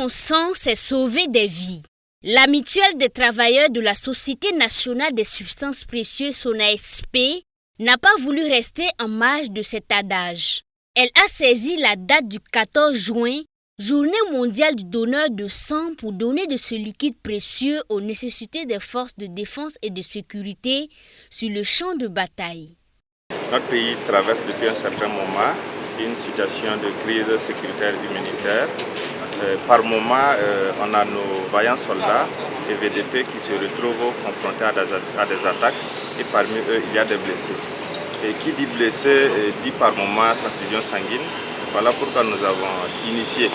son sang, c'est sauver des vies. La mutuelle des travailleurs de la Société nationale des substances précieuses SONASP n'a pas voulu rester en marge de cet adage. Elle a saisi la date du 14 juin, journée mondiale du donneur de sang, pour donner de ce liquide précieux aux nécessités des forces de défense et de sécurité sur le champ de bataille. Notre pays traverse depuis un certain moment une situation de crise sécuritaire humanitaire. Par moment, on a nos vaillants soldats et VDP qui se retrouvent confrontés à des attaques et parmi eux, il y a des blessés. Et qui dit blessé dit par moment transfusion sanguine. Voilà pourquoi nous avons initié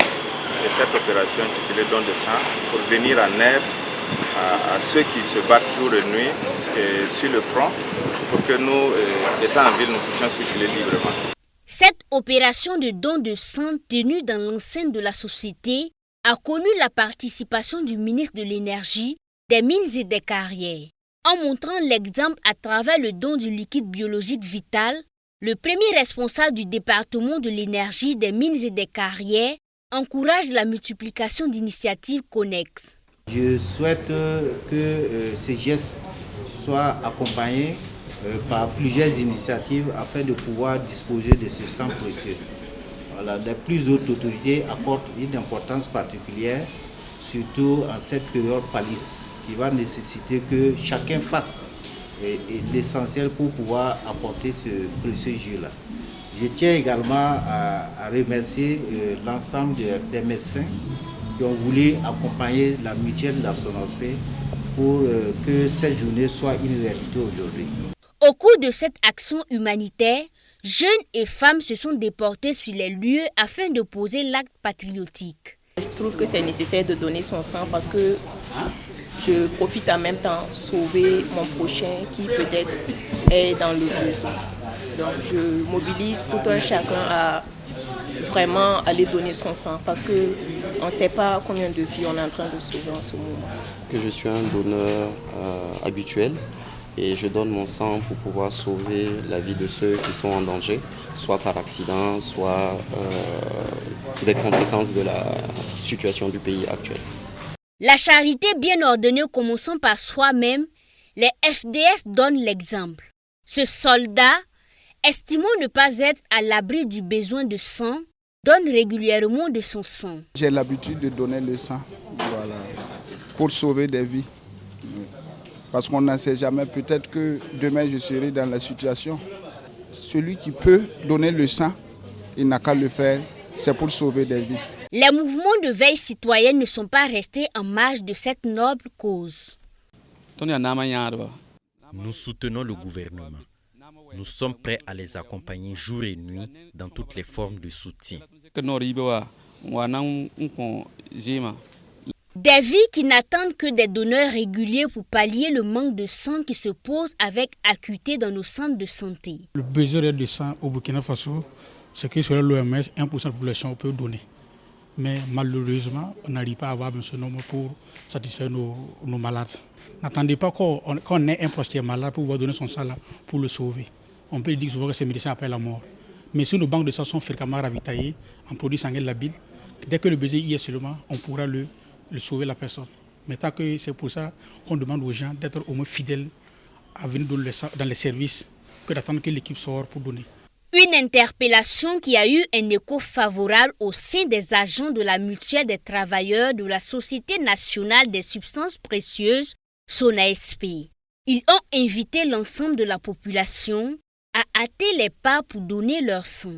cette opération intitulée don de sang pour venir en aide à ceux qui se battent jour et nuit sur le front pour que nous, étant en ville, nous puissions circuler librement. Cette opération de don de sang tenue dans l'enceinte de la société a connu la participation du ministre de l'Énergie, des Mines et des Carrières. En montrant l'exemple à travers le don du liquide biologique vital, le premier responsable du département de l'Énergie, des Mines et des Carrières encourage la multiplication d'initiatives connexes. Je souhaite que ces gestes soient accompagnés par plusieurs initiatives afin de pouvoir disposer de ce sang précieux. Voilà, les plus hautes autorités apportent une importance particulière, surtout en cette période palisse, qui va nécessiter que chacun fasse l'essentiel pour pouvoir apporter ce précieux jus-là. Je tiens également à remercier l'ensemble des médecins qui ont voulu accompagner la mutuelle de la SONASP pour que cette journée soit une réalité aujourd'hui. Au cours de cette action humanitaire, jeunes et femmes se sont déportés sur les lieux afin de poser l'acte patriotique. Je trouve que c'est nécessaire de donner son sang parce que je profite en même temps de sauver mon prochain qui peut-être est dans le besoin. Donc je mobilise tout un chacun à vraiment aller donner son sang parce qu'on ne sait pas combien de vies on est en train de sauver en ce moment. Je suis un donneur habituel et je donne mon sang pour pouvoir sauver la vie de ceux qui sont en danger, soit par accident, soit des conséquences de la situation du pays actuel. La charité bien ordonnée commençant par soi-même, les FDS donnent l'exemple. Ce soldat, estimant ne pas être à l'abri du besoin de sang, donne régulièrement de son sang. J'ai l'habitude de donner le sang, voilà, pour sauver des vies. Parce qu'on ne sait jamais, peut-être que demain je serai dans la situation. Celui qui peut donner le sang, il n'a qu'à le faire, c'est pour sauver des vies. Les mouvements de veille citoyenne ne sont pas restés en marge de cette noble cause. Nous soutenons le gouvernement. Nous sommes prêts à les accompagner jour et nuit dans toutes les formes de soutien. Des vies qui n'attendent que des donneurs réguliers pour pallier le manque de sang qui se pose avec acuité dans nos centres de santé. Le besoin de sang au Burkina Faso, c'est que selon l'OMS, 1% de la population peut donner. Mais malheureusement, on n'arrive pas à avoir ce nombre pour satisfaire nos malades. N'attendez pas qu'on ait un proche qui est malade pour pouvoir donner son sang là, pour le sauver. On peut dire souvent que c'est médecin après la mort. Mais si nos banques de sang sont fréquemment ravitaillées en produits sanguins labiles, dès que le besoin y est seulement, on pourra le sauver la personne. Mais tant que c'est pour ça qu'on demande aux gens d'être au moins fidèles à venir dans les services que d'attendre que l'équipe sorte pour donner. Une interpellation qui a eu un écho favorable au sein des agents de la mutuelle des travailleurs de la Société nationale des substances précieuses, SONASP. Ils ont invité l'ensemble de la population à hâter les pas pour donner leur sang.